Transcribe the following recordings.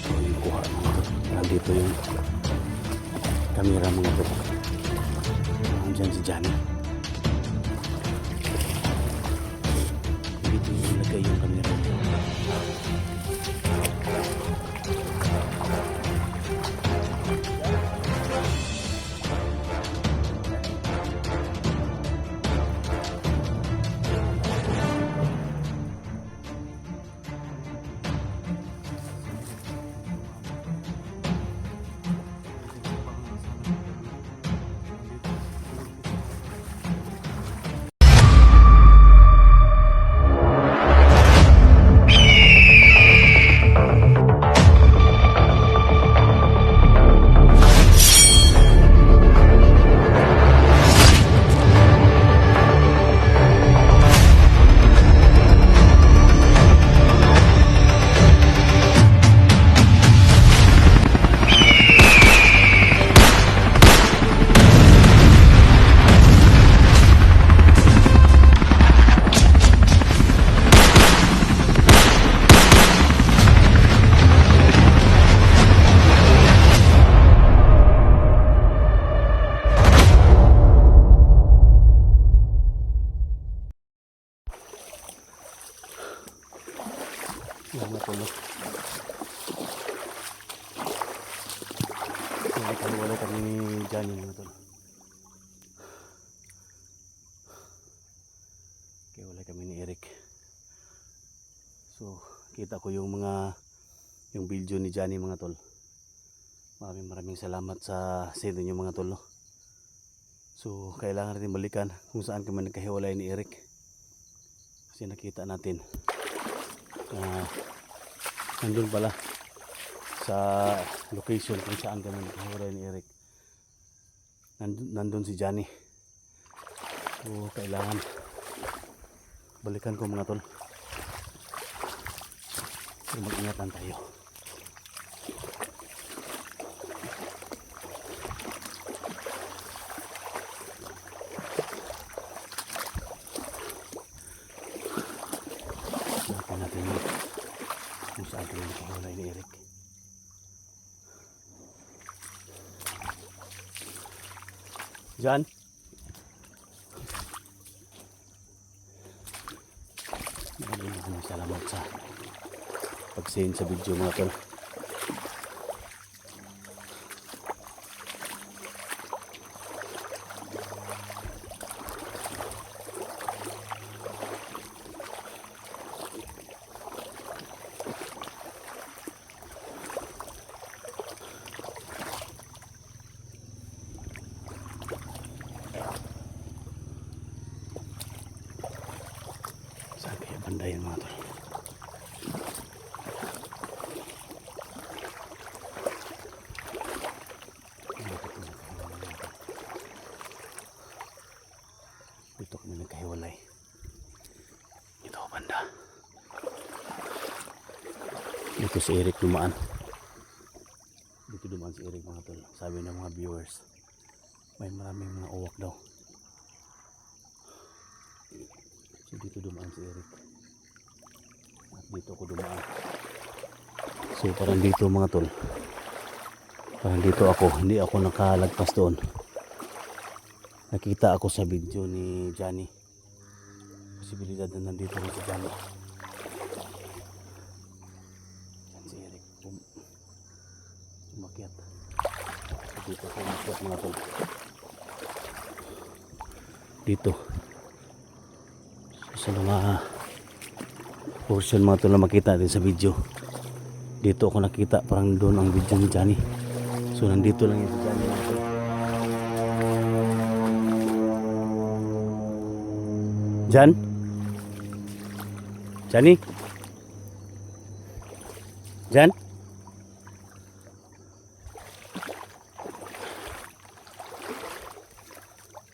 dito yung kuha mga tol. Nandito yung kamera mga tol. Andyan si Johnny. Dito yung nilagay yung kamera. Yan mga tol. Wala kami ni Johnny mga tol. Kaya wala kami ni Eric. So kita ko yung video ni Johnny mga tol. Maraming salamat sa inyo mga tol. So kailangan natin balikan kung saan kami nagkahiwalay ni Eric. Kasi nakita natin nandun pala sa location kung saan kami nagkahiwalay ni Eric. Nandun si Johnny. So kailangan balikan ko mga tol. So mag-ingatan tayo. Kung saan kami nagkahiwalay ni Eric. Jan? Maraming salamat sa pag-send sa video mga tol. Saan kaya banda yan mga tol? Dito kami nagkahiwalay. Ito banda. Dito si Eric dumaan. Dito dumaan si Eric mga tol. Sabi ng mga viewers, may maraming mga uwak daw. So dito dumaan si Eric. At dito ako dumaan. So parang dito mga tol. Parang dito ako. Hindi ako nakalagpas doon. Nakita ako sa video ni Johnny. Posibilidad na nandito rin si Johnny. Yan si Eric. Umakyat. Dito ako umakyat mga tol. Dito. Sa mga portion mga tol na makita din sa video. Dito ako nakita. Parang doon ang video ni Johnny. So nandito lang yung si Johnny mga tol. Jan? Johnny? Jan?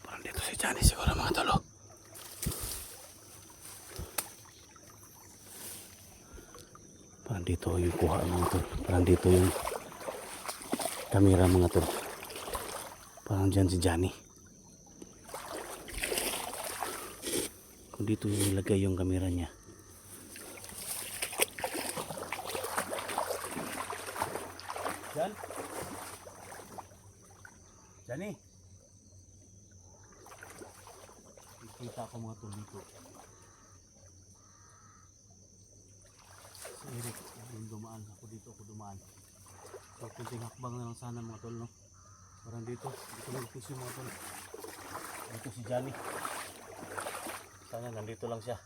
Parang dito si Johnny siguro mga tolo. Parang dito yung kuha mga tol. Parang dito yung kamera mga tol. Parang dyan si Johnny. Kung dito yung nilagay yung kamera niya. Jan? Jani? Kita ko mga tol dito. Si Eric, yung dumaan. Ako dito, ako dumaan. So, kunting hakbang na lang sana mga tol, no? Parang dito nagpis yung mga tol. Dito si Johnny. Sana nandito lang siya.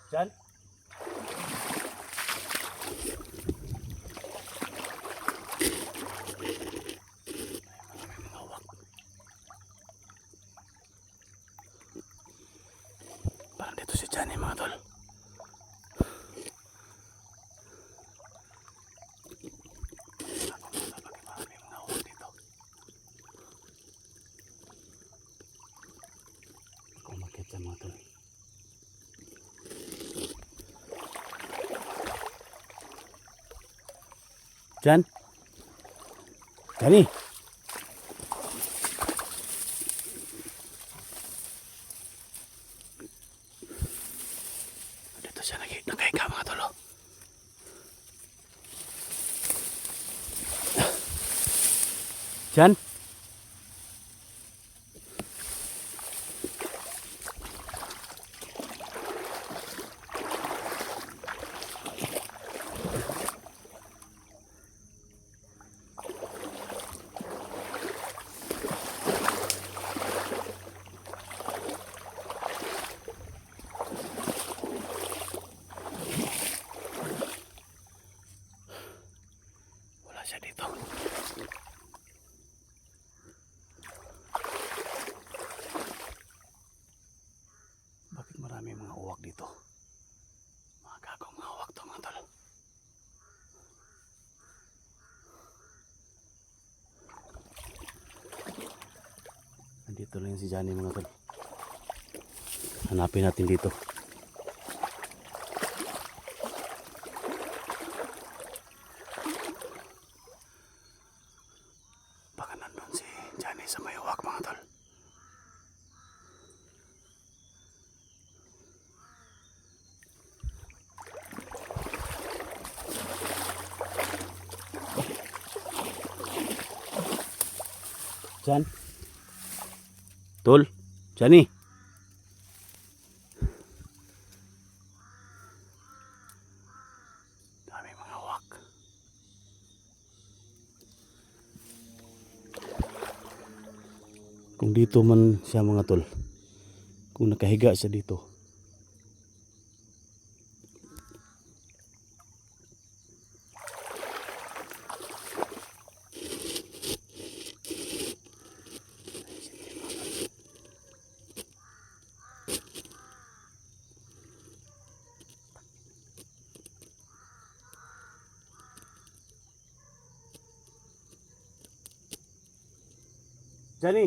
Jan? Parang dito si Johnny mga tol. Umakit sa mga tol. Jan? Johnny? Dito siya nakahiga mga tol. Jan? Wala siya dito. Bakit marami mga uwak dito? Mga gagawang mga uwak to mga tol. Nandito lang si Johnny mga tol. Hanapin natin dito. Baka nandun si Johnny sa may uwak mga tol. Jan? Tol? Johnny? Dami mga uwak. Kung dito man siya mga tol. Kung nakahiga siya dito. Johnny?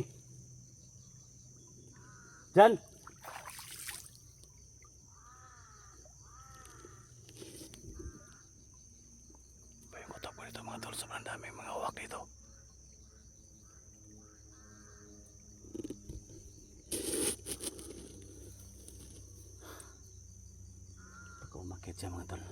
Jan? Bayang kotak po dito mga tol. Sobrang dami mga uwak dito. Ako umakit siya mga tol.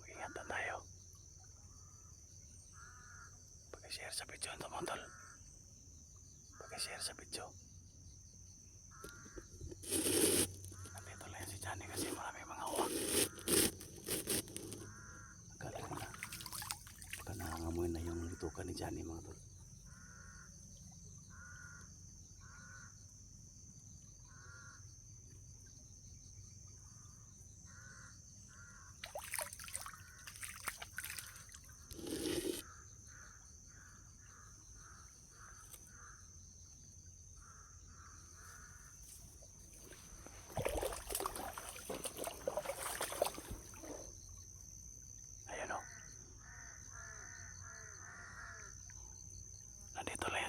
Mag-ingatan tayo. Pag-share sa video ito mga tol. Pag-share sa video. Nandito lang si Johnny kasi marami mga uwak. Akala ko na. Baka nangangamoy na yung lutukan ni Johnny mga tol.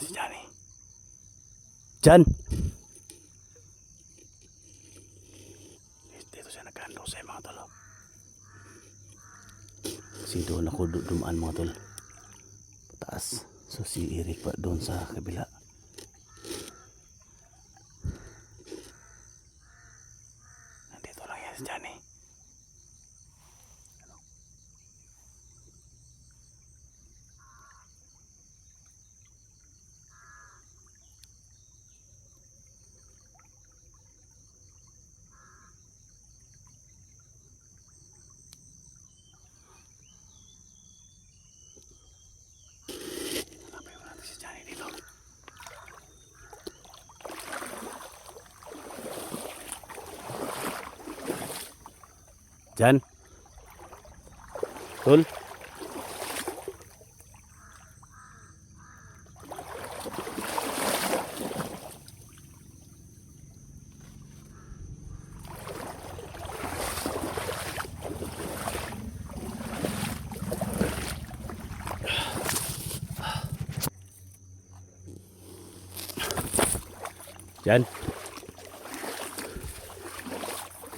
Si Johnny. Jan! Dito siya nagkandosay mga tol. Kasi doon ako dumaan mga tol. taas. So si Eric pa doon sa kabila. Nandito lang yan si Johnny. Hanapin mo natin si Johnny dito. Jan? Tol? Jan?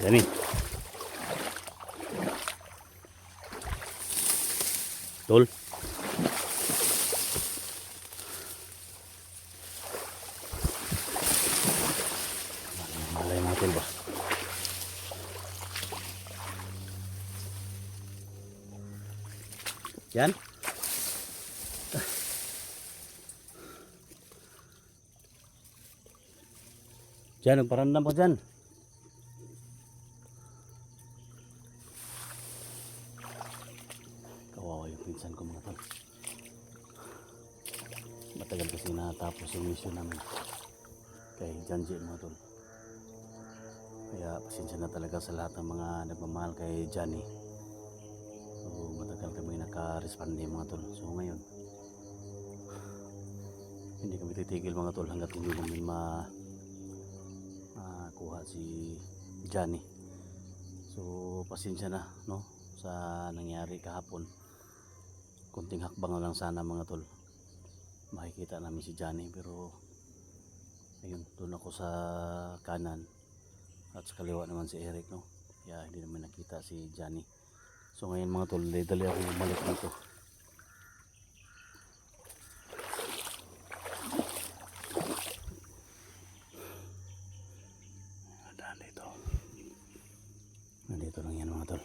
Jani? Tol? Malay natin ba? Jan? Jan, nagparamdam ko dyan. Kawawa yung pinsan ko mga tol. Matagal kasi natapos yung mission namin kay Janji mga tol. Kaya pasensya na talaga sa lahat ng mga nagmamahal kay Johnny. So matagal kami naka-responde mga tol. So ngayon hindi kami titigil mga tol hanggat hindi namin makuha si Johnny. So pasensya na no sa nangyari kahapon. Kunting hakbang lang sana mga tol. Makikita namin si Johnny pero ayun, doon ako sa kanan at sa kaliwa naman si Eric no. Kaya hindi naman nakita si Johnny. So ngayon mga tol, dali ako bumalik dito. Nandito lang yan mga tol.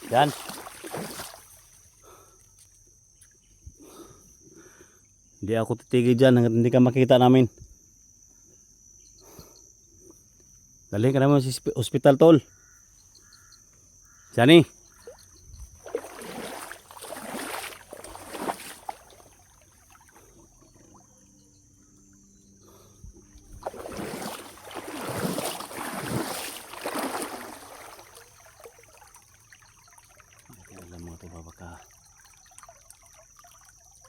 Yan. Hindi ako titigil dyan hanggang hindi ka makita namin. Dalhin ka naman sa ospital tol. Johnny. Alam mo ito ba baka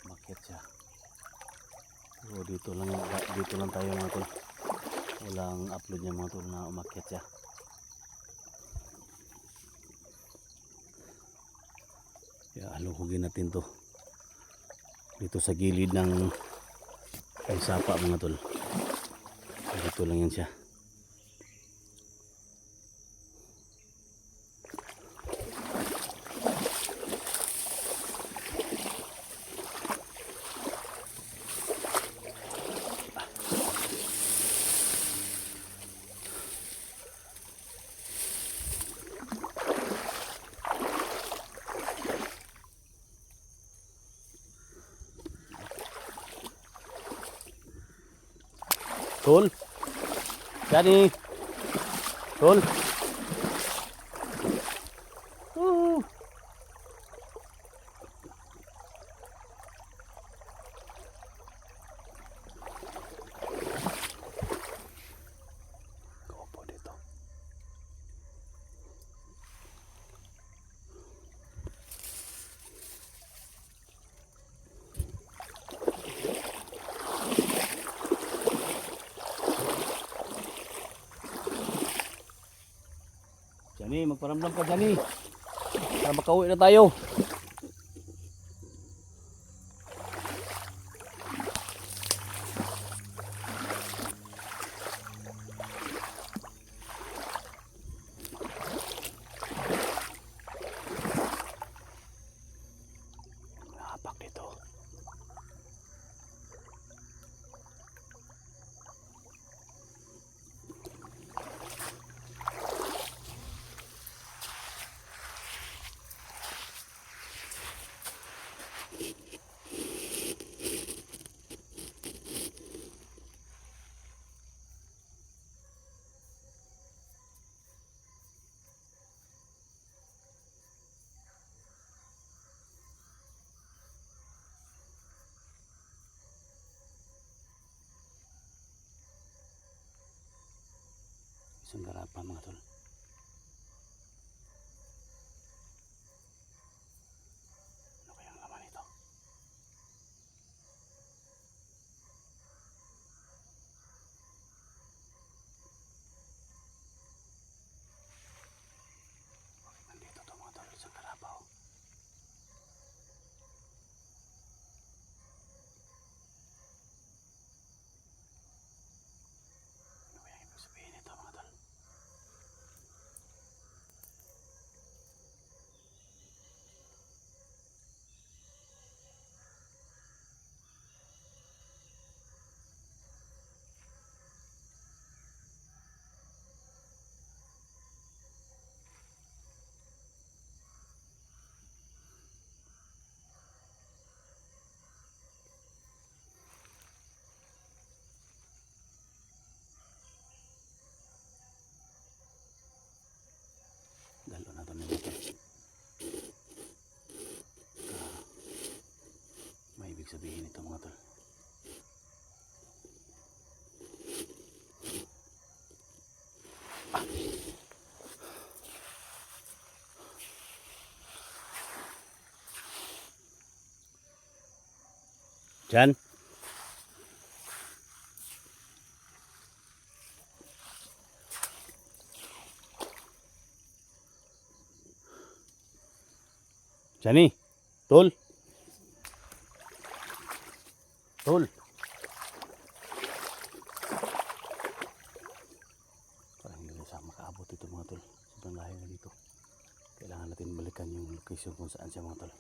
makit siya. So dito lang tayo mga tol. Walang upload niya mga tol na umakyat siya. Kaya halukugin natin to dito sa gilid ng sapa mga tol. Dito lang yan siya. Tol. Johnny. Tol. Gopo dito. Johnny, magparamdam ka Johnny. Para makauwi na tayo. Isang garapa mga tol. Ano kayang laman ito? Nandito to mga tol, isang garapa oh. Ano kayang ibig sabihin ito mga tol? Dalo na to ni mga tol. May ibig sabihin ito mga tol. Jan? Jani? Tol? Tol? Parang hindi sa makaabot ito mga tol. Sobrang layo na dito. Kailangan natin balikan yung location kung saan siya mga tol.